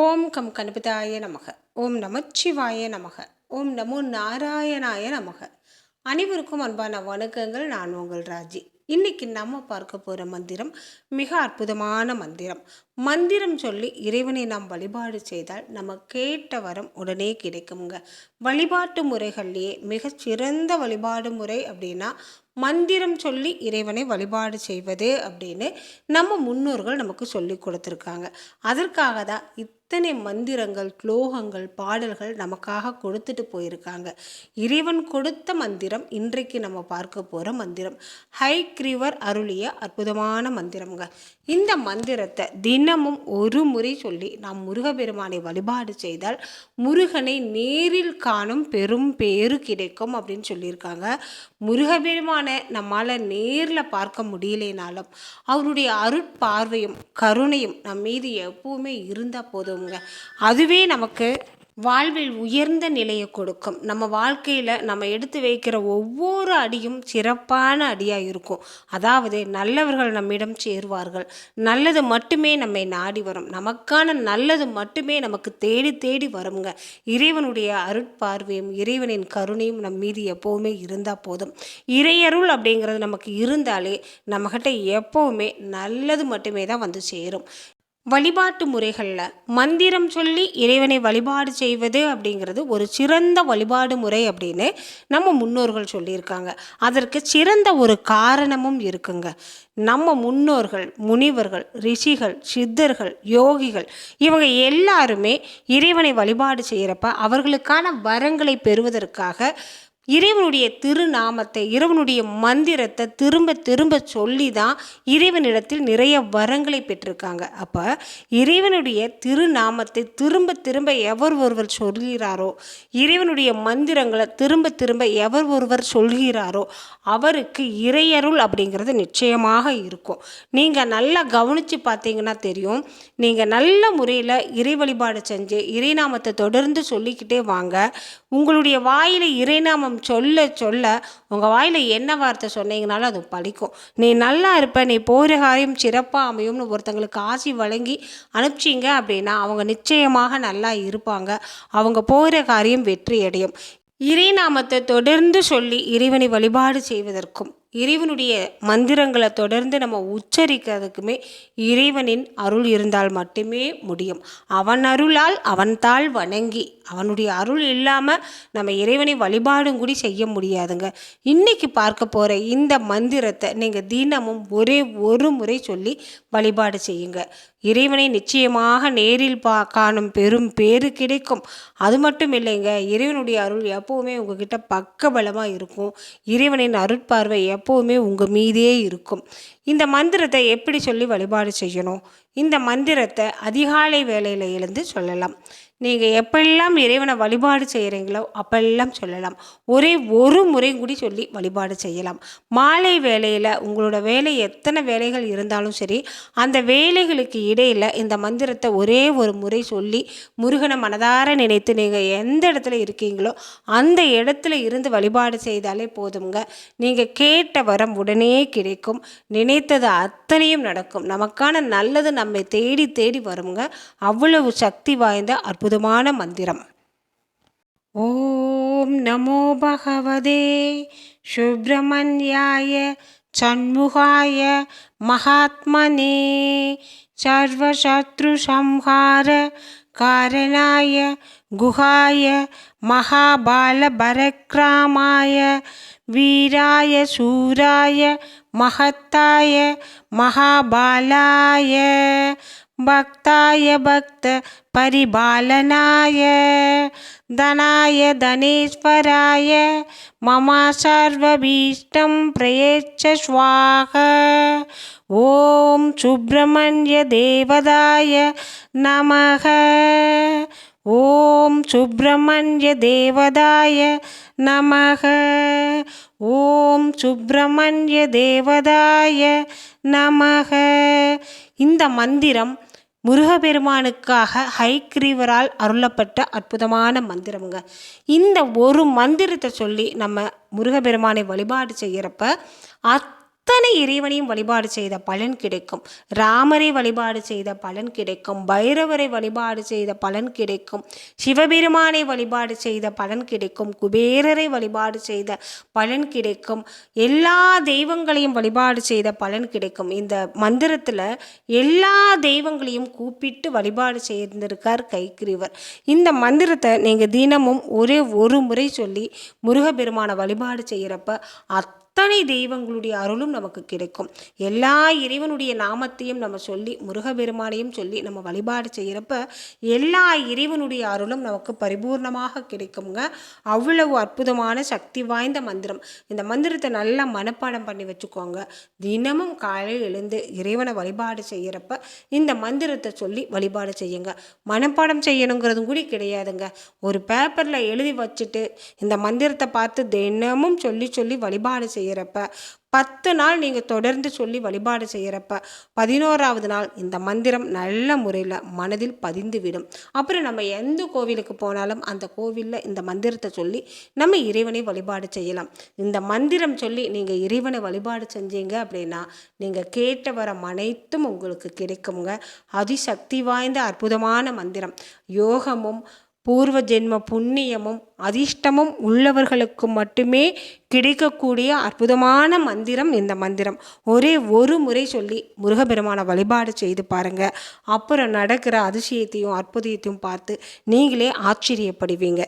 ஓம் come கணபதாய நமக. ஓம் நமச்சிவாய நமக. ஓம் நமோ நாராயணாய நமக. அனைவருக்கும் அன்பான வணக்கங்கள். நான் உங்கள் ராஜி. இன்னைக்கு நம்ம பார்க்க போகிற மந்திரம் மிக அற்புதமான மந்திரம். மந்திரம் சொல்லி இறைவனை நாம் வழிபாடு செய்தால் நம்ம கேட்ட வரம் உடனே கிடைக்குங்க. வழிபாட்டு முறைகள்லேயே மிகச்சிறந்த வழிபாடு முறை அப்படின்னா மந்திரம் சொல்லி இறைவனை வழிபாடு செய்வது அப்படின்னு நம்ம முன்னோர்கள் நமக்கு சொல்லி கொடுத்துருக்காங்க. அதற்காக தான் இத்தனை மந்திரங்கள், ஸ்லோகங்கள், பாடல்கள் நமக்காக கொடுத்துட்டு போயிருக்காங்க. இறைவன் கொடுத்த மந்திரம் இன்றைக்கு நம்ம பார்க்க போகிற மந்திரம் ஹயக்ரீவர் அருளிய அற்புதமான மந்திரம்ங்க. இந்த மந்திரத்தை தினமும் ஒரு முறை சொல்லி நாம் முருகப்பெருமானை வழிபாடு செய்தால் முருகனை நேரில் காணும் பெரும் பேறு கிடைக்கும் அப்படின்னு சொல்லியிருக்காங்க. முருகப்பெருமானை நம்மால் நேரில் பார்க்க முடியலைனாலும் அவருடைய அருட்பார்வையும் கருணையும் நம் மீது எப்பவுமே இருந்தால் போதுங்க. அதுவே நமக்கு வாழ்வில் உயர்ந்த நிலையை கொடுக்கும். நம்ம வாழ்க்கையில் நம்ம எடுத்து வைக்கிற ஒவ்வொரு அடியும் சிறப்பான அடியாக இருக்கும். அதாவது நல்லவர்கள் நம்மிடம் சேருவார்கள், நல்லது மட்டுமே நம்மை நாடி வரும், நமக்கான நல்லது மட்டுமே நமக்கு தேடி தேடி வருங்க. இறைவனுடைய அருட்பார்வையும் இறைவனின் கருணையும் நம் மீது எப்போவுமே இருந்தால் போதும். இறையருள் அப்படிங்கிறது நமக்கு இருந்தாலே நம்மகிட்ட எப்போவுமே நல்லது மட்டுமே தான் வந்து சேரும். வழிபாட்டு முறைகளில் மந்திரம் சொல்லி இறைவனை வழிபாடு செய்வது அப்படிங்கிறது ஒரு சிறந்த வழிபாடு முறை அப்படின்னு நம்ம முன்னோர்கள் சொல்லியிருக்காங்க. அதற்கு சிறந்த ஒரு காரணமும் இருக்குங்க. நம்ம முன்னோர்கள், முனிவர்கள், ரிஷிகள், சித்தர்கள், யோகிகள் இவங்க எல்லாருமே இறைவனை வழிபாடு செய்கிறப்ப அவர்களுக்கான வரங்களை பெறுவதற்காக இறைவனுடைய திருநாமத்தை, இறைவனுடைய மந்திரத்தை திரும்ப திரும்ப சொல்லி தான் இறைவனிடத்தில் நிறைய வரங்களை பெற்றிருக்காங்க. அப்போ இறைவனுடைய திருநாமத்தை திரும்ப திரும்ப எவர் ஒருவர் சொல்கிறாரோ, இறைவனுடைய மந்திரங்களை திரும்ப திரும்ப எவர் ஒருவர் சொல்கிறாரோ அவருக்கு இறையருள் அப்படிங்கிறது நிச்சயமாக இருக்கும். நீங்கள் நல்லா கவனித்து பார்த்தீங்கன்னா தெரியும். நீங்கள் நல்ல முறையில் இறை வழிபாடு செஞ்சு இறைநாமத்தை தொடர்ந்து சொல்லிக்கிட்டே வாங்க. உங்களுடைய வாயில் இறைநாமம் சொல்ல சொல்ல உங்கள் வாயில் என்ன வார்த்தை சொன்னீங்கனாலும் அது பலிக்கும். நீ நல்லா இருப்ப, நீ போகிற காரியம் சிறப்பாக அமையும்னு ஒருத்தங்களுக்கு ஆசி வழங்கி அனுப்பிச்சிங்க அப்படின்னா அவங்க நிச்சயமாக நல்லா இருப்பாங்க. அவங்க போகிற காரியம் வெற்றி அடையும். இறைநாமத்தை தொடர்ந்து சொல்லி இறைவனை வழிபாடு செய்வதற்கும் இறைவனுடைய மந்திரங்களை தொடர்ந்து நம்ம உச்சரிக்கிறதுக்குமே இறைவனின் அருள் இருந்தால் மட்டுமே முடியும். அவன் அருளால் அவன் தாள் வணங்கி, அவனுடைய அருள் இல்லாமல் நம்ம இறைவனை வழிபாடும் கூட செய்ய முடியாதுங்க. இன்றைக்கி பார்க்க போகிற இந்த மந்திரத்தை நீங்கள் தினமும் ஒரே ஒரு முறை சொல்லி வழிபாடு செய்யுங்க. இறைவனை நிச்சயமாக நேரில் காணும் பெரும் பேறு கிடைக்கும். அது மட்டும் இல்லைங்க, இறைவனுடைய அருள் எப்போவுமே உங்ககிட்ட பக்கபலமாக இருக்கும். இறைவனின் அருட்பார்வை எப்போவுமே உங்கள் மீதே இருக்கும். இந்த மந்திரத்தை எப்படி சொல்லி வழிபாடு செய்யணும்? இந்த மந்திரத்தை அதிகாலை வேளையில் எழுந்து சொல்லலாம். நீங்கள் எப்பெல்லாம் இறைவனை வழிபாடு செய்கிறீங்களோ அப்பெல்லாம் சொல்லலாம். ஒரே ஒரு முறை கூடி சொல்லி வழிபாடு செய்யலாம். மாலை வேளையில் உங்களோட வேலை எத்தனை வேலைகள் இருந்தாலும் சரி, அந்த வேலைகளுக்கு இடையில் இந்த மந்திரத்தை ஒரே ஒரு முறை சொல்லி முருகனை மனதார நினைத்து நீங்கள் எந்த இடத்துல இருக்கீங்களோ அந்த இடத்துல இருந்து வழிபாடு செய்தாலே போதுங்க. நீங்கள் கேட்ட வரம் உடனே கிடைக்கும். நினைத்தது அத்தனையும் நடக்கும். நமக்கான நல்லது நம்மை தேடி தேடி வருங்க. அவ்வளவு சக்தி வாய்ந்த அற்புதமான மந்திரம். ஓம் நமோ பகவதே சுப்ரமண்யாய சண்முகாய மகாத்மனே சர்வசத்ரு சம்ஹார காரணாய குஹாய மகாபால பரக்ராமாய வீராய சூராய மகத்தாய மகாபாலாய பக்தாய பக்த பரிபாலனாய தனாய தனேஸ்வராய மம சர்வபீஷ்டம் பிரயேச்ச ஸ்வாஹ. ஓம் சுப்ரமண்ய தேவதாய நமக. ஓம் சுப்ரமண்ய தேவதாய நமக. ஓம் சுப்ரமண்ய தேவதாய நமக. இந்த மந்திரம் முருகப்பெருமானுக்காக ஹயக்ரீவரால் அருளப்பட்ட அற்புதமான மந்திரமுங்க. இந்த ஒரு மந்திரத்தை சொல்லி நம்ம முருகப்பெருமானை வழிபாடு செய்கிறப்ப அத்தனை இறைவனையும் வழிபாடு செய்த பலன் கிடைக்கும். ராமரை வழிபாடு செய்த பலன் கிடைக்கும். பைரவரை வழிபாடு செய்த பலன் கிடைக்கும். சிவபெருமானை வழிபாடு செய்த பலன் கிடைக்கும். குபேரரை வழிபாடு செய்த பலன் கிடைக்கும். எல்லா தெய்வங்களையும் வழிபாடு செய்த பலன் கிடைக்கும். இந்த மந்திரத்தில் எல்லா தெய்வங்களையும் கூப்பிட்டு வழிபாடு செய்திருக்கார் கைக்கிரீவர். இந்த மந்திரத்தை நீங்கள் தினமும் ஒரே ஒரு முறை சொல்லி முருகப்பெருமானை வழிபாடு செய்கிறப்ப அத்தனை தெய்வங்களுடைய அருளும் நமக்கு கிடைக்கும். எல்லா இறைவனுடைய நாமத்தையும் நம்ம சொல்லி முருகப்பெருமானையும் சொல்லி நம்ம வழிபாடு செய்கிறப்ப எல்லா இறைவனுடைய அருளும் நமக்கு பரிபூர்ணமாக கிடைக்குங்க. அவ்வளவு அற்புதமான சக்தி வாய்ந்த மந்திரம். இந்த மந்திரத்தை நல்லா மனப்பாடம் பண்ணி வச்சுக்கோங்க. தினமும் காலையில் எழுந்து இறைவனை வழிபாடு செய்கிறப்ப இந்த மந்திரத்தை சொல்லி வழிபாடு செய்யுங்க. மனப்பாடம் செய்யணுங்கிறதும் கூட கிடையாதுங்க. ஒரு பேப்பரில் எழுதி வச்சுட்டு இந்த மந்திரத்தை பார்த்து தினமும் சொல்லி சொல்லி வழிபாடு செய்கிறப்ப 10 நாள் நீங்கள் தொடர்ந்து சொல்லி வழிபாடு செய்கிறப்ப 11வது நாள் இந்த மந்திரம் நல்ல முறையில் மனதில் பதிந்துவிடும். அப்புறம் நம்ம எந்த கோவிலுக்கு போனாலும் அந்த கோவிலில் இந்த மந்திரத்தை சொல்லி நம்ம இறைவனை வழிபாடு செய்யலாம். இந்த மந்திரம் சொல்லி நீங்கள் இறைவனை வழிபாடு செஞ்சீங்க அப்படின்னா நீங்கள் கேட்ட வரம் அனைத்தும் உங்களுக்கு கிடைக்குங்க. அதிசக்தி வாய்ந்த அற்புதமான மந்திரம். யோகமும் பூர்வ ஜென்ம புண்ணியமும் அதிர்ஷ்டமும் உள்ளவர்களுக்கு மட்டுமே கிடைக்கக்கூடிய அற்புதமான மந்திரம் இந்த மந்திரம். ஒரே ஒரு முறை சொல்லி முருகப்பெருமானை வழிபாடு செய்து பாருங்கள். அப்புறம் நடக்கிற அதிசயத்தையும் அற்புதத்தையும் பார்த்து நீங்களே ஆச்சரியப்படுவீங்க.